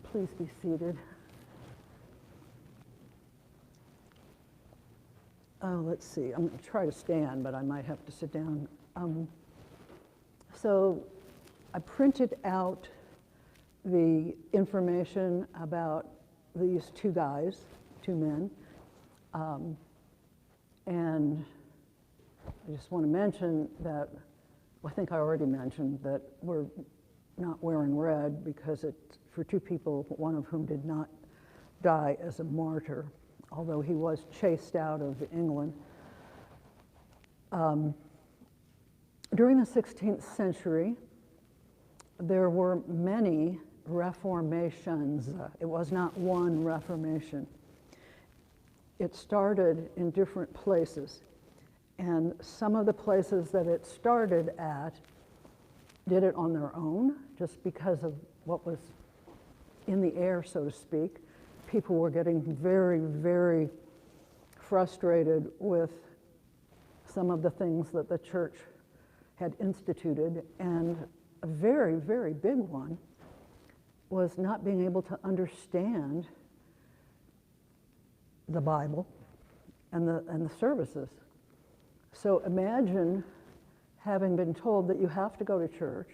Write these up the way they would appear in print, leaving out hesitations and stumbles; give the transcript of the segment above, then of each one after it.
Please be seated. Let's see, I'm going to try to stand, but I might have to sit down. So I printed out the information about these two guys, two men, and I just want to mention that, well, I think I already mentioned that we're not wearing red because it's for two people, one of whom did not die as a martyr, although he was chased out of England. During the 16th century, there were many reformations. It was not one reformation. It started in different places, and some of the places that it started at did it on their own, just because of what was in the air, so to speak. People were getting very, very frustrated with some of the things that the church had instituted, and a very, very big one was not being able to understand the Bible and the services. So imagine having been told that you have to go to church,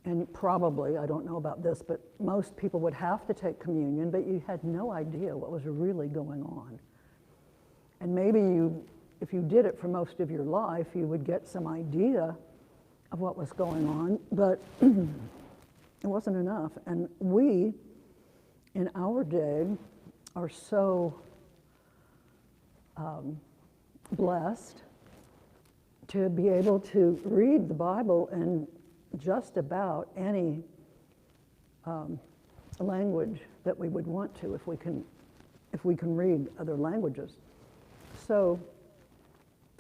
and probably, I don't know about this, but most people would have to take communion, but you had no idea what was really going on. And maybe if you did it for most of your life, you would get some idea of what was going on, but it wasn't enough. And we, in our day, are so blessed to be able to read the Bible in just about any language that we would want to, if we can read other languages. So,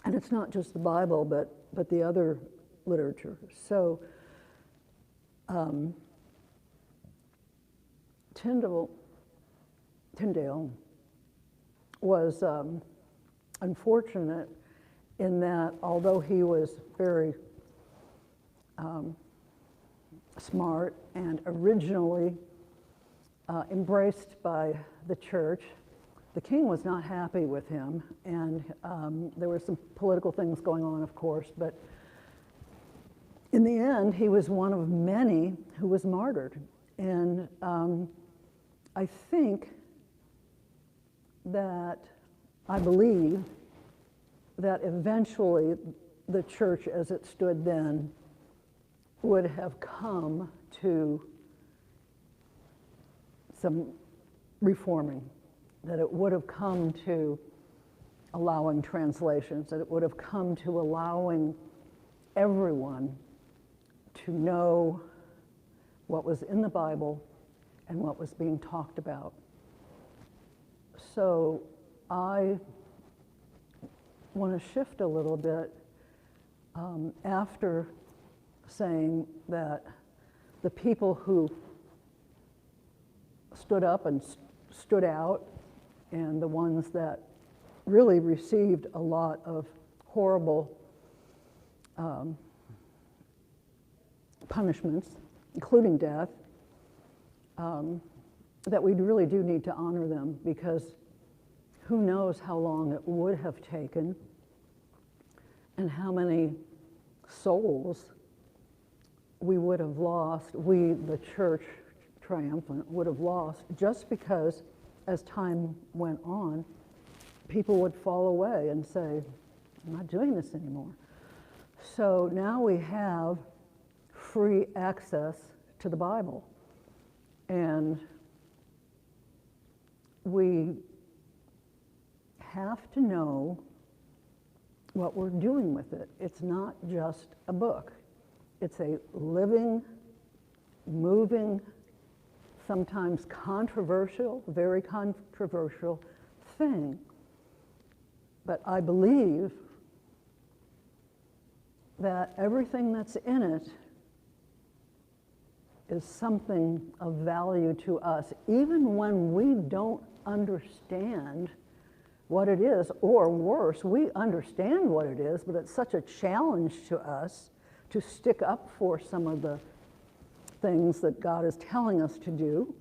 and it's not just the Bible, but the other literature. So, Tyndale was unfortunate in that although he was very smart and originally embraced by the church, the king was not happy with him, and there were some political things going on, of course, but in the end, he was one of many who was martyred. And I believe that eventually the church as it stood then would have come to some reforming, that it would have come to allowing translations, that it would have come to allowing everyone to know what was in the Bible and what was being talked about. So I want to shift a little bit after saying that the people who stood up and stood out, and the ones that really received a lot of horrible punishments, including death, that we really do need to honor them, because who knows how long it would have taken and how many souls we would have lost, we, the church triumphant, would have lost, just because as time went on, people would fall away and say, I'm not doing this anymore. So now we have free access to the Bible, and we have to know what we're doing with it. It's not just a book. It's a living, moving, sometimes controversial, very controversial thing. But I believe that everything that's in it is something of value to us, even when we don't understand what it is, or worse, we understand what it is, but it's such a challenge to us to stick up for some of the things that God is telling us to do.